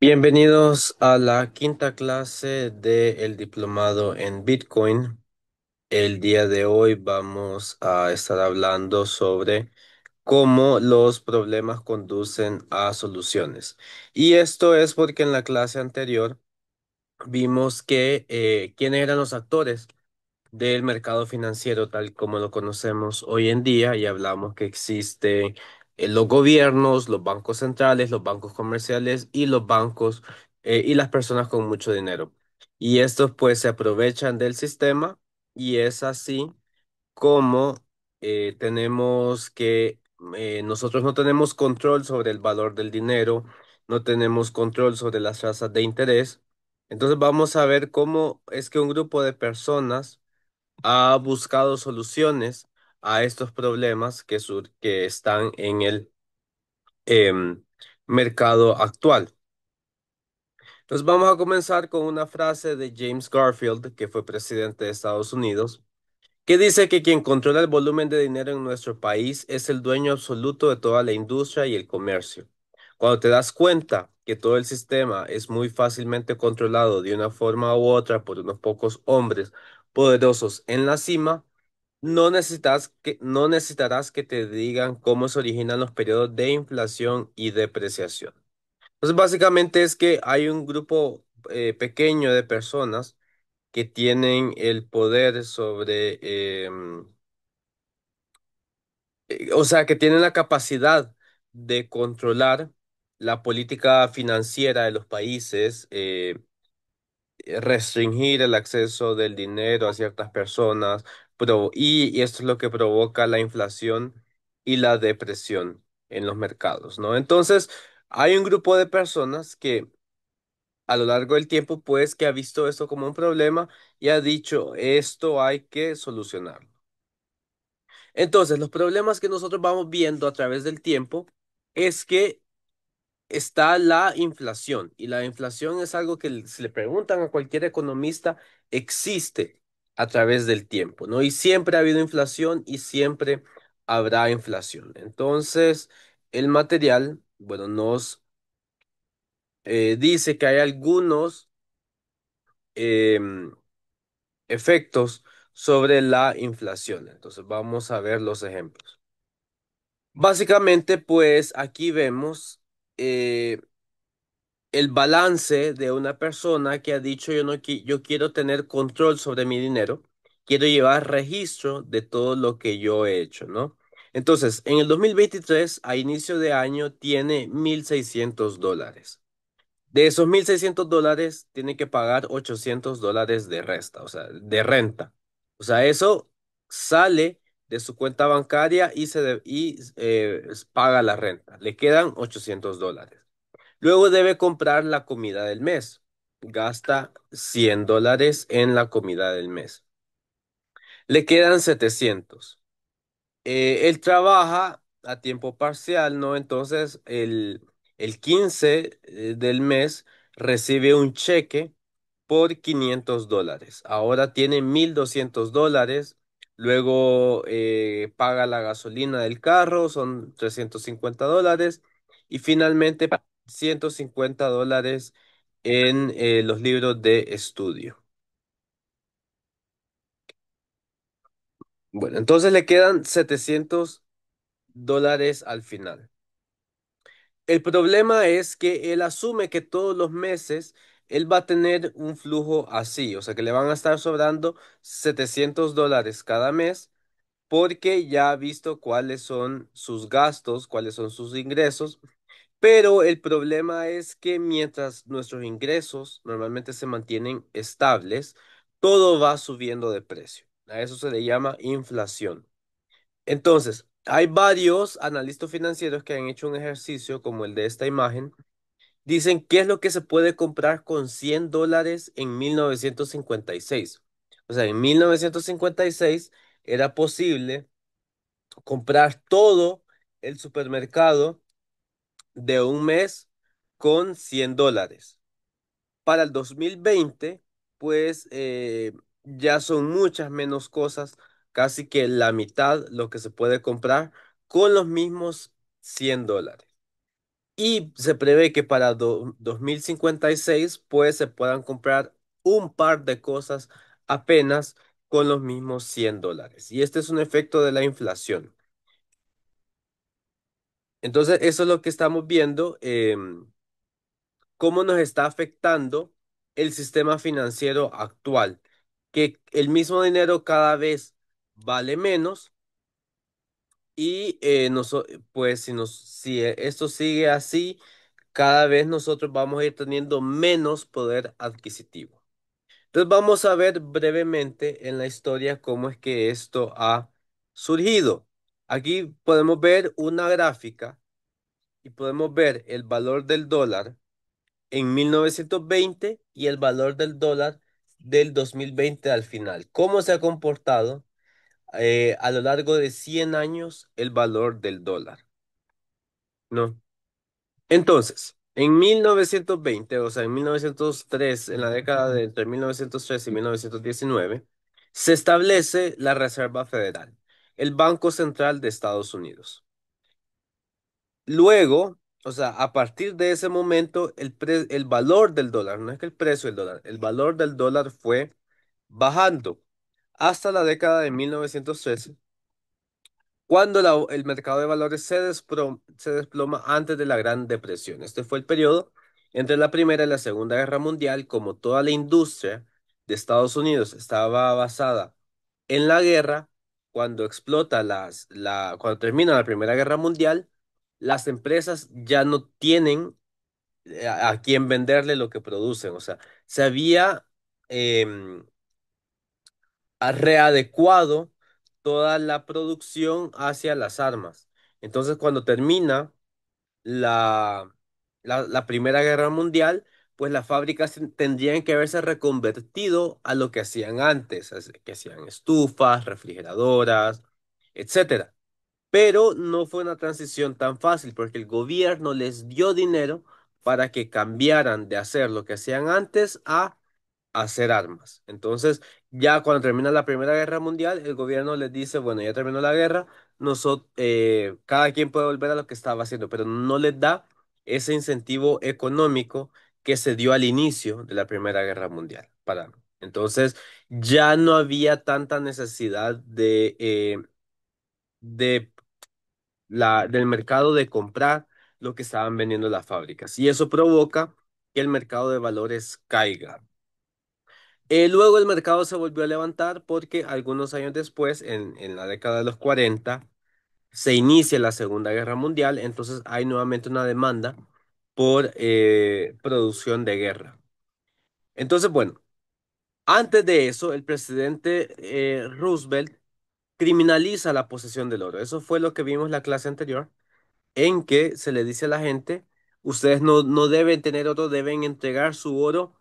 Bienvenidos a la quinta clase del diplomado en Bitcoin. El día de hoy vamos a estar hablando sobre cómo los problemas conducen a soluciones. Y esto es porque en la clase anterior vimos que quiénes eran los actores del mercado financiero tal como lo conocemos hoy en día y hablamos que existen los gobiernos, los bancos centrales, los bancos comerciales y los bancos y las personas con mucho dinero. Y estos pues se aprovechan del sistema y es así como tenemos que nosotros no tenemos control sobre el valor del dinero, no tenemos control sobre las tasas de interés. Entonces vamos a ver cómo es que un grupo de personas ha buscado soluciones a estos problemas que están en el em, mercado actual. Entonces vamos a comenzar con una frase de James Garfield, que fue presidente de Estados Unidos, que dice que quien controla el volumen de dinero en nuestro país es el dueño absoluto de toda la industria y el comercio. Cuando te das cuenta que todo el sistema es muy fácilmente controlado de una forma u otra por unos pocos hombres poderosos en la cima, no necesitarás que te digan cómo se originan los periodos de inflación y depreciación. Entonces, básicamente es que hay un grupo pequeño de personas que tienen el poder sobre, o sea, que tienen la capacidad de controlar la política financiera de los países, restringir el acceso del dinero a ciertas personas, y esto es lo que provoca la inflación y la depresión en los mercados, ¿no? Entonces, hay un grupo de personas que a lo largo del tiempo, pues, que ha visto esto como un problema y ha dicho, esto hay que solucionarlo. Entonces, los problemas que nosotros vamos viendo a través del tiempo es que está la inflación y la inflación es algo que si le preguntan a cualquier economista, existe a través del tiempo, ¿no? Y siempre ha habido inflación y siempre habrá inflación. Entonces, el material, bueno, nos dice que hay algunos em, efectos sobre la inflación. Entonces, vamos a ver los ejemplos. Básicamente, pues aquí vemos eh, el balance de una persona que ha dicho yo no yo quiero tener control sobre mi dinero, quiero llevar registro de todo lo que yo he hecho, ¿no? Entonces, en el 2023, a inicio de año, tiene $1,600. De esos $1,600, tiene que pagar $800 de resta, o sea, de renta. O sea, eso sale de su cuenta bancaria y paga la renta. Le quedan $800. Luego debe comprar la comida del mes. Gasta $100 en la comida del mes. Le quedan 700. Él trabaja a tiempo parcial, ¿no? Entonces, el 15 del mes recibe un cheque por $500. Ahora tiene $1,200. Luego paga la gasolina del carro, son $350. Y finalmente $150 en los libros de estudio. Bueno, entonces le quedan $700 al final. El problema es que él asume que todos los meses él va a tener un flujo así, o sea que le van a estar sobrando $700 cada mes porque ya ha visto cuáles son sus gastos, cuáles son sus ingresos, pero el problema es que mientras nuestros ingresos normalmente se mantienen estables, todo va subiendo de precio. A eso se le llama inflación. Entonces, hay varios analistas financieros que han hecho un ejercicio como el de esta imagen. Dicen qué es lo que se puede comprar con $100 en 1956. O sea, en 1956 era posible comprar todo el supermercado de un mes con $100. Para el 2020, pues ya son muchas menos cosas, casi que la mitad lo que se puede comprar con los mismos $100. Y se prevé que para 2056 pues se puedan comprar un par de cosas apenas con los mismos $100. Y este es un efecto de la inflación. Entonces, eso es lo que estamos viendo, cómo nos está afectando el sistema financiero actual, que el mismo dinero cada vez vale menos y pues si esto sigue así, cada vez nosotros vamos a ir teniendo menos poder adquisitivo. Entonces vamos a ver brevemente en la historia cómo es que esto ha surgido. Aquí podemos ver una gráfica y podemos ver el valor del dólar en 1920 y el valor del dólar del 2020 al final. ¿Cómo se ha comportado a lo largo de 100 años el valor del dólar? ¿No? Entonces, en 1920, o sea, en 1903, en la década de entre 1903 y 1919, se establece la Reserva Federal, el Banco Central de Estados Unidos. Luego, o sea, a partir de ese momento, el valor del dólar, no es que el precio del dólar, el valor del dólar fue bajando hasta la década de 1913, cuando el mercado de valores se desploma antes de la Gran Depresión. Este fue el periodo entre la Primera y la Segunda Guerra Mundial, como toda la industria de Estados Unidos estaba basada en la guerra. Cuando cuando termina la Primera Guerra Mundial, las empresas ya no tienen a quién venderle lo que producen. O sea, se había em, readecuado toda la producción hacia las armas. Entonces, cuando termina la, la Primera Guerra Mundial, pues las fábricas tendrían que haberse reconvertido a lo que hacían antes, que hacían estufas, refrigeradoras, etcétera. Pero no fue una transición tan fácil porque el gobierno les dio dinero para que cambiaran de hacer lo que hacían antes a hacer armas. Entonces, ya cuando termina la Primera Guerra Mundial, el gobierno les dice, bueno, ya terminó la guerra, cada quien puede volver a lo que estaba haciendo, pero no les da ese incentivo económico que se dio al inicio de la Primera Guerra Mundial. Entonces, ya no había tanta necesidad de del mercado de comprar lo que estaban vendiendo las fábricas. Y eso provoca que el mercado de valores caiga. Luego el mercado se volvió a levantar porque algunos años después, en la década de los 40 se inicia la Segunda Guerra Mundial, entonces hay nuevamente una demanda por producción de guerra. Entonces, bueno, antes de eso, el presidente Roosevelt criminaliza la posesión del oro. Eso fue lo que vimos en la clase anterior, en que se le dice a la gente, ustedes no deben tener oro, deben entregar su oro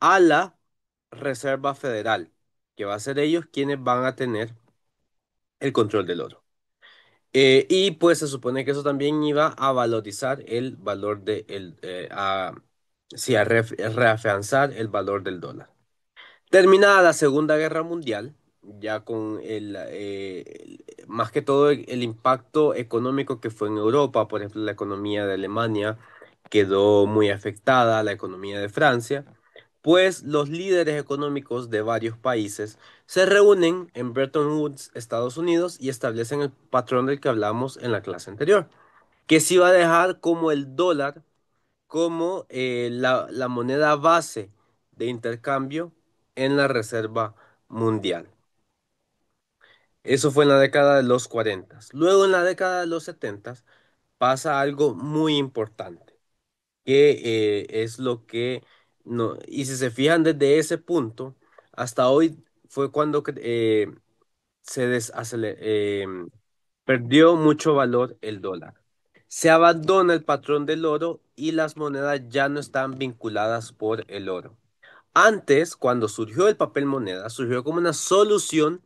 a la Reserva Federal, que va a ser ellos quienes van a tener el control del oro. Y pues se supone que eso también iba a valorizar el valor sí, reafianzar el valor del dólar. Terminada la Segunda Guerra Mundial, ya con más que todo el impacto económico que fue en Europa, por ejemplo, la economía de Alemania quedó muy afectada, la economía de Francia, pues los líderes económicos de varios países se reúnen en Bretton Woods, Estados Unidos, y establecen el patrón del que hablamos en la clase anterior, que se iba a dejar como el dólar como la moneda base de intercambio en la Reserva Mundial. Eso fue en la década de los 40. Luego, en la década de los 70, pasa algo muy importante, que es lo que no, y si se fijan desde ese punto, hasta hoy fue cuando perdió mucho valor el dólar. Se abandona el patrón del oro y las monedas ya no están vinculadas por el oro. Antes, cuando surgió el papel moneda, surgió como una solución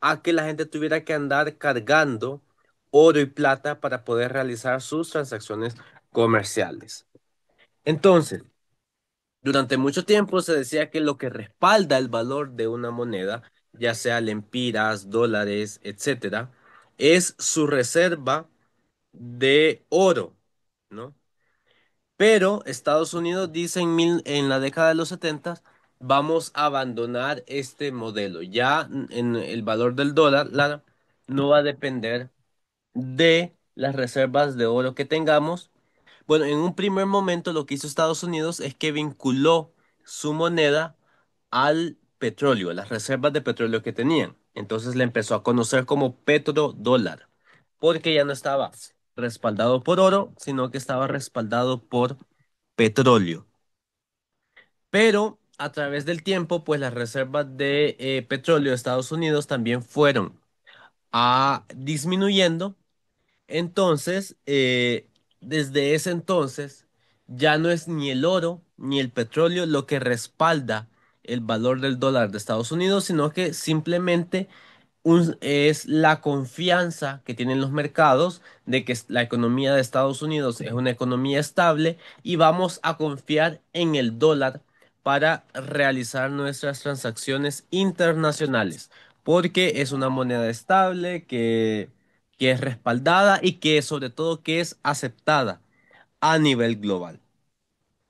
a que la gente tuviera que andar cargando oro y plata para poder realizar sus transacciones comerciales. Entonces, durante mucho tiempo se decía que lo que respalda el valor de una moneda, ya sea lempiras, dólares, etcétera, es su reserva de oro, ¿no? Pero Estados Unidos dice en la década de los 70 vamos a abandonar este modelo. Ya en el valor del dólar no va a depender de las reservas de oro que tengamos. Bueno, en un primer momento lo que hizo Estados Unidos es que vinculó su moneda al petróleo, a las reservas de petróleo que tenían. Entonces le empezó a conocer como petrodólar, porque ya no estaba respaldado por oro, sino que estaba respaldado por petróleo. Pero a través del tiempo, pues las reservas de petróleo de Estados Unidos también fueron disminuyendo. Entonces, desde ese entonces, ya no es ni el oro ni el petróleo lo que respalda el valor del dólar de Estados Unidos, sino que simplemente es la confianza que tienen los mercados de que la economía de Estados Unidos es una economía estable y vamos a confiar en el dólar para realizar nuestras transacciones internacionales, porque es una moneda estable que es respaldada y que sobre todo que es aceptada a nivel global.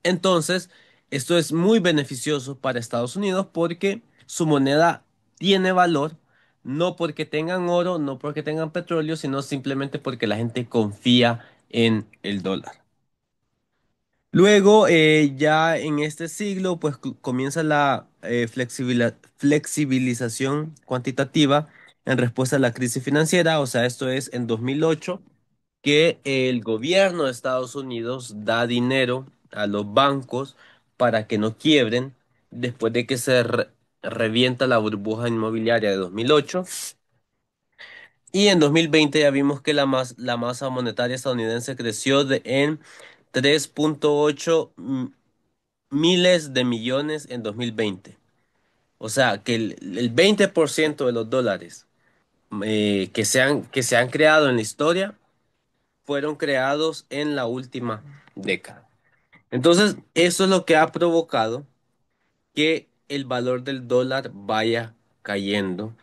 Entonces, esto es muy beneficioso para Estados Unidos porque su moneda tiene valor, no porque tengan oro, no porque tengan petróleo, sino simplemente porque la gente confía en el dólar. Luego, ya en este siglo, pues comienza la flexibilización cuantitativa en respuesta a la crisis financiera, o sea, esto es en 2008 que el gobierno de Estados Unidos da dinero a los bancos para que no quiebren después de que revienta la burbuja inmobiliaria de 2008. Y en 2020 ya vimos que la masa monetaria estadounidense creció en 3,8 miles de millones en 2020. O sea, que el 20% de los dólares que se han creado en la historia fueron creados en la última década. Entonces, eso es lo que ha provocado que el valor del dólar vaya cayendo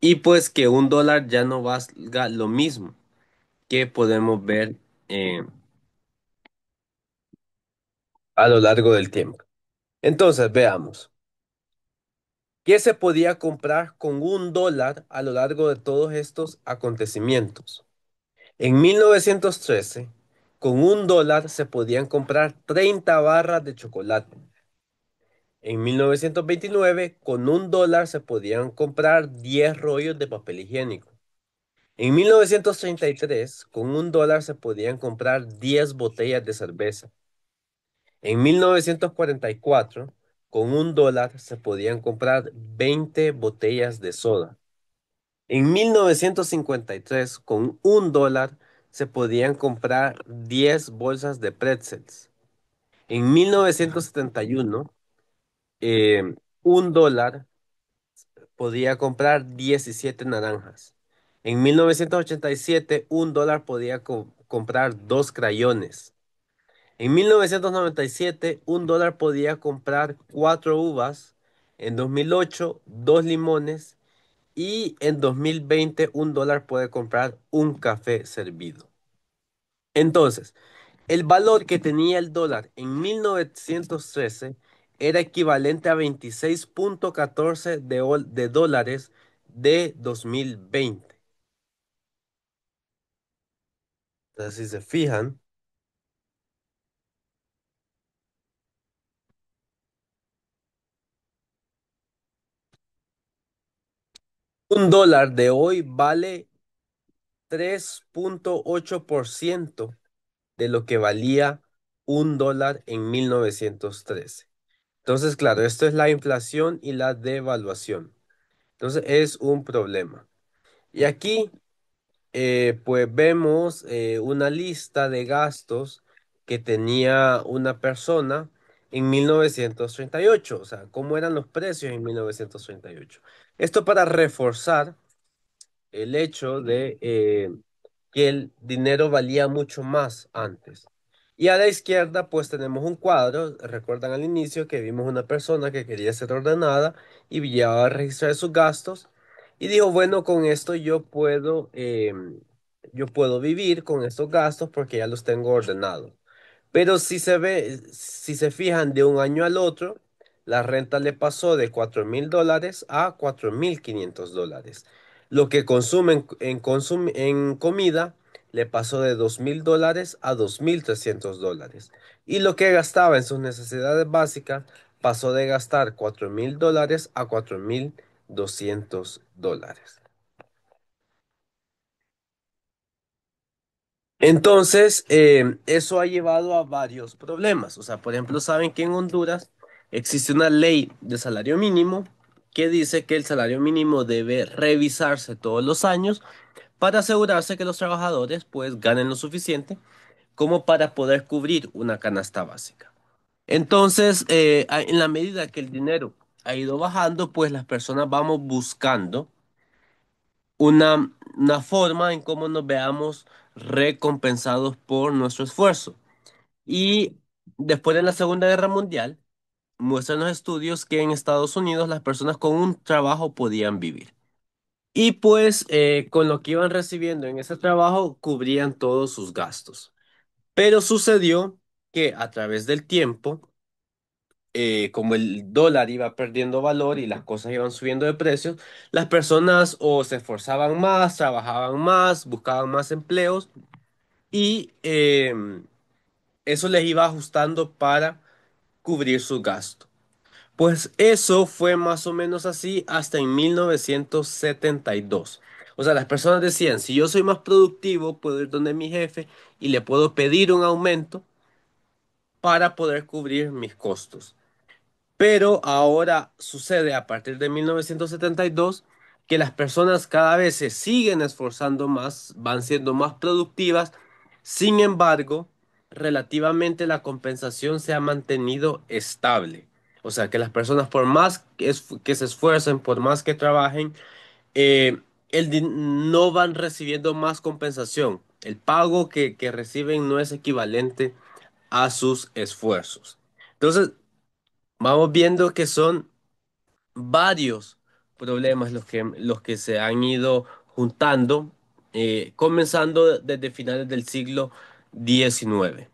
y pues que un dólar ya no valga lo mismo que podemos ver eh, a lo largo del tiempo. Entonces, veamos, ¿qué se podía comprar con un dólar a lo largo de todos estos acontecimientos? En 1913, con un dólar se podían comprar 30 barras de chocolate. En 1929, con un dólar se podían comprar 10 rollos de papel higiénico. En 1933, con un dólar se podían comprar 10 botellas de cerveza. En 1944, con un dólar se podían comprar 20 botellas de soda. En 1953, con un dólar se podían comprar 10 bolsas de pretzels. En 1971, un dólar podía comprar 17 naranjas. En 1987, un dólar podía comprar dos crayones. En 1997, un dólar podía comprar cuatro uvas. En 2008, dos limones. Y en 2020, un dólar puede comprar un café servido. Entonces, el valor que tenía el dólar en 1913 era equivalente a 26,14 de dólares de 2020. Entonces, si se fijan, un dólar de hoy vale 3,8% de lo que valía un dólar en 1913. Entonces, claro, esto es la inflación y la devaluación. Entonces, es un problema. Y aquí pues vemos una lista de gastos que tenía una persona en 1938, o sea, cómo eran los precios en 1938. Esto para reforzar el hecho de que el dinero valía mucho más antes. Y a la izquierda, pues tenemos un cuadro. Recuerdan al inicio que vimos una persona que quería ser ordenada y llevaba a registrar sus gastos. Y dijo, bueno, con esto yo puedo vivir con estos gastos porque ya los tengo ordenados. Pero si se fijan de un año al otro, la renta le pasó de $4.000 a $4.500. Lo que consumen en comida le pasó de $2.000 a $2.300. Y lo que gastaba en sus necesidades básicas pasó de gastar $4.000 a $4.200. Entonces, eso ha llevado a varios problemas. O sea, por ejemplo, saben que en Honduras existe una ley de salario mínimo que dice que el salario mínimo debe revisarse todos los años para asegurarse que los trabajadores pues ganen lo suficiente como para poder cubrir una canasta básica. Entonces, en la medida que el dinero ha ido bajando, pues las personas vamos buscando una forma en cómo nos veamos recompensados por nuestro esfuerzo. Y después de la Segunda Guerra Mundial, muestran los estudios que en Estados Unidos las personas con un trabajo podían vivir. Y pues con lo que iban recibiendo en ese trabajo cubrían todos sus gastos. Pero sucedió que a través del tiempo, como el dólar iba perdiendo valor y las cosas iban subiendo de precios, las personas o se esforzaban más, trabajaban más, buscaban más empleos y eso les iba ajustando para cubrir su gasto. Pues eso fue más o menos así hasta en 1972. O sea, las personas decían, si yo soy más productivo, puedo ir donde mi jefe y le puedo pedir un aumento para poder cubrir mis costos. Pero ahora sucede a partir de 1972 que las personas cada vez se siguen esforzando más, van siendo más productivas. Sin embargo, relativamente la compensación se ha mantenido estable. O sea, que las personas por más que se esfuercen, por más que trabajen, eh, no van recibiendo más compensación. El pago que reciben no es equivalente a sus esfuerzos. Entonces, vamos viendo que son varios problemas los que se han ido juntando, comenzando desde finales del siglo XIX.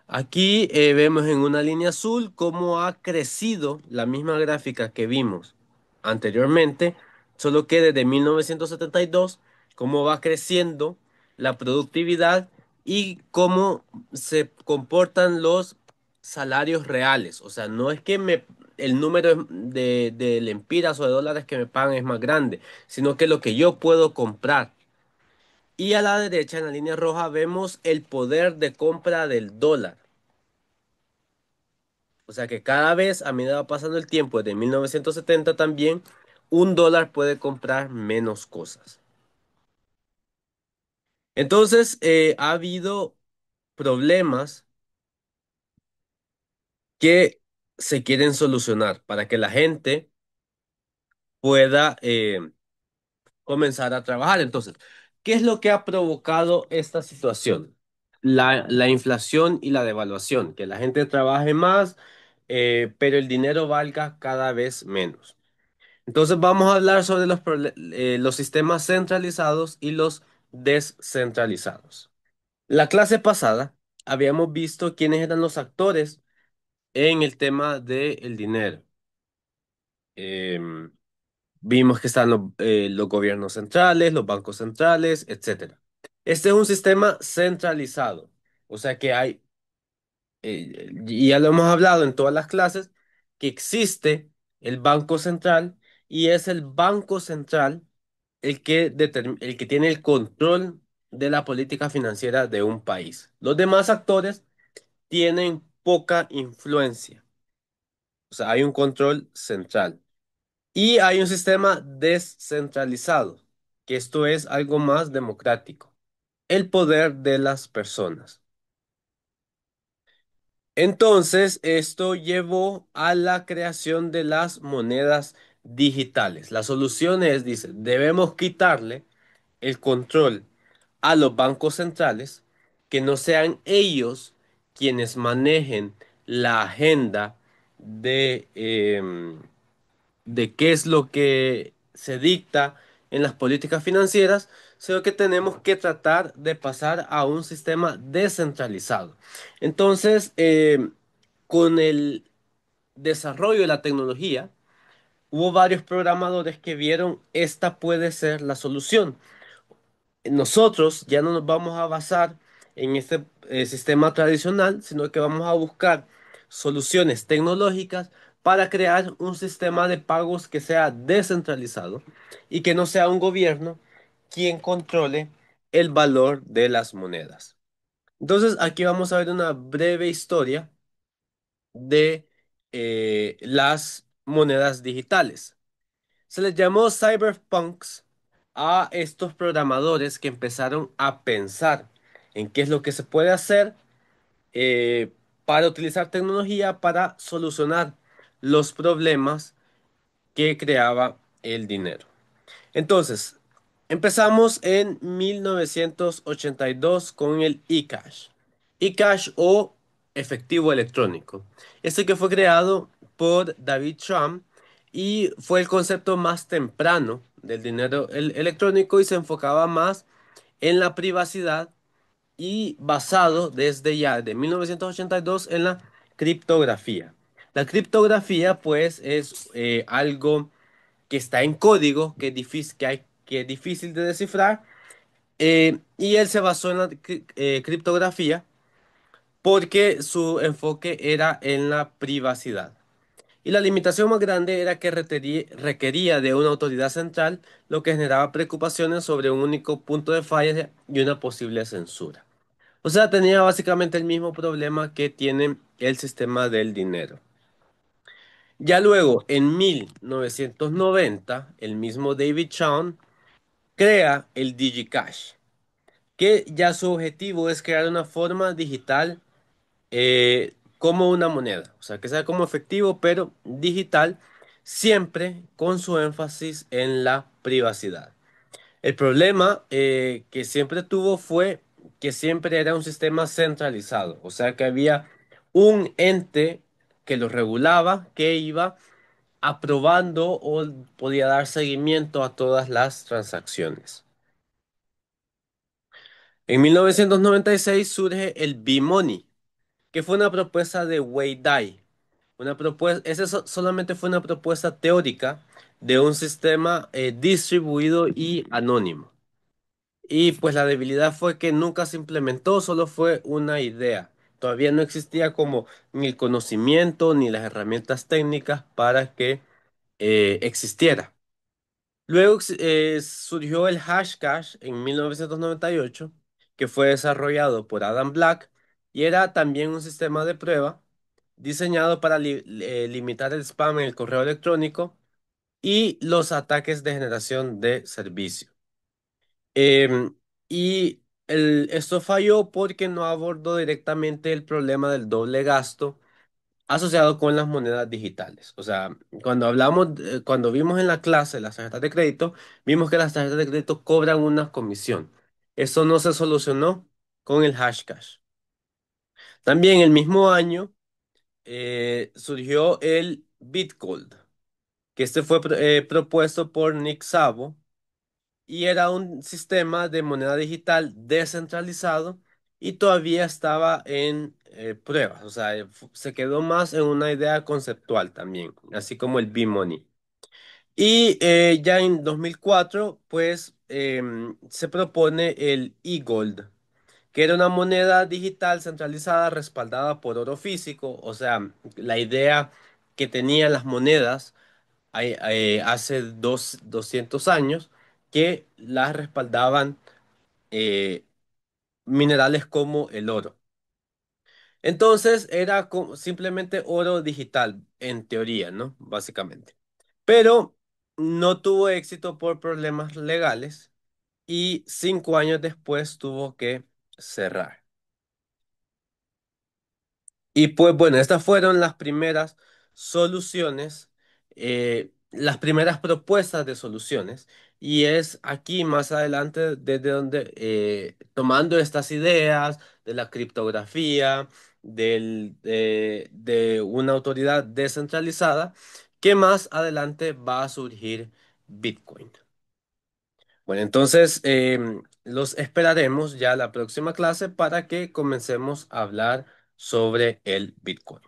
Aquí vemos en una línea azul cómo ha crecido la misma gráfica que vimos anteriormente, solo que desde 1972, cómo va creciendo la productividad y cómo se comportan los salarios reales. O sea, no es que el número de lempiras o de dólares que me pagan es más grande, sino que lo que yo puedo comprar. Y a la derecha, en la línea roja, vemos el poder de compra del dólar. O sea que cada vez, a medida va pasando el tiempo, desde 1970 también, un dólar puede comprar menos cosas. Entonces, ha habido problemas que se quieren solucionar para que la gente pueda comenzar a trabajar. Entonces, ¿qué es lo que ha provocado esta situación? La inflación y la devaluación, que la gente trabaje más, pero el dinero valga cada vez menos. Entonces vamos a hablar sobre los sistemas centralizados y los descentralizados. La clase pasada habíamos visto quiénes eran los actores en el tema del dinero. Em, Vimos que están los gobiernos centrales, los bancos centrales, etcétera. Este es un sistema centralizado, o sea que hay, y ya lo hemos hablado en todas las clases, que existe el Banco Central y es el Banco Central el que tiene el control de la política financiera de un país. Los demás actores tienen poca influencia, o sea, hay un control central. Y hay un sistema descentralizado, que esto es algo más democrático, el poder de las personas. Entonces, esto llevó a la creación de las monedas digitales. La solución es, dice, debemos quitarle el control a los bancos centrales, que no sean ellos quienes manejen la agenda de qué es lo que se dicta en las políticas financieras, sino que tenemos que tratar de pasar a un sistema descentralizado. Entonces, con el desarrollo de la tecnología, hubo varios programadores que vieron esta puede ser la solución. Nosotros ya no nos vamos a basar en este sistema tradicional, sino que vamos a buscar soluciones tecnológicas para crear un sistema de pagos que sea descentralizado y que no sea un gobierno quien controle el valor de las monedas. Entonces, aquí vamos a ver una breve historia de las monedas digitales. Se les llamó cyberpunks a estos programadores que empezaron a pensar en qué es lo que se puede hacer eh, para utilizar tecnología para solucionar los problemas que creaba el dinero. Entonces, empezamos en 1982 con el eCash. eCash o efectivo electrónico. Este que fue creado por David Trump y fue el concepto más temprano del dinero electrónico y se enfocaba más en la privacidad y basado desde ya de 1982 en la criptografía. La criptografía pues es algo que está en código, que es difícil de descifrar, y él se basó en la criptografía porque su enfoque era en la privacidad. Y la limitación más grande era que requería de una autoridad central, lo que generaba preocupaciones sobre un único punto de falla y una posible censura. O sea, tenía básicamente el mismo problema que tiene el sistema del dinero. Ya luego, en 1990, el mismo David Chaum crea el DigiCash, que ya su objetivo es crear una forma digital como una moneda, o sea, que sea como efectivo, pero digital, siempre con su énfasis en la privacidad. El problema que siempre tuvo fue que siempre era un sistema centralizado, o sea, que había un ente que lo regulaba, que iba aprobando o podía dar seguimiento a todas las transacciones. En 1996 surge el B-Money, que fue una propuesta de Wei Dai. Una propuesta, solamente fue una propuesta teórica de un sistema distribuido y anónimo. Y pues la debilidad fue que nunca se implementó, solo fue una idea. Todavía no existía como ni el conocimiento ni las herramientas técnicas para que existiera. Luego surgió el Hashcash en 1998, que fue desarrollado por Adam Black y era también un sistema de prueba diseñado para limitar el spam en el correo electrónico y los ataques de generación de servicio. Em, y esto falló porque no abordó directamente el problema del doble gasto asociado con las monedas digitales. O sea, cuando vimos en la clase las tarjetas de crédito, vimos que las tarjetas de crédito cobran una comisión. Eso no se solucionó con el Hashcash. También el mismo año surgió el Bitgold, que este fue propuesto por Nick Szabo y era un sistema de moneda digital descentralizado y todavía estaba en pruebas, o sea, se quedó más en una idea conceptual también, así como el B-Money. Y ya en 2004, pues se propone el e-Gold, que era una moneda digital centralizada respaldada por oro físico, o sea, la idea que tenían las monedas hace 200 años que las respaldaban eh, minerales como el oro. Entonces era simplemente oro digital, en teoría, ¿no? Básicamente. Pero no tuvo éxito por problemas legales y 5 años después tuvo que cerrar. Y pues bueno, estas fueron las primeras soluciones, las primeras propuestas de soluciones. Y es aquí más adelante desde donde, tomando estas ideas de la criptografía, de una autoridad descentralizada, que más adelante va a surgir Bitcoin. Bueno, entonces los esperaremos ya la próxima clase para que comencemos a hablar sobre el Bitcoin.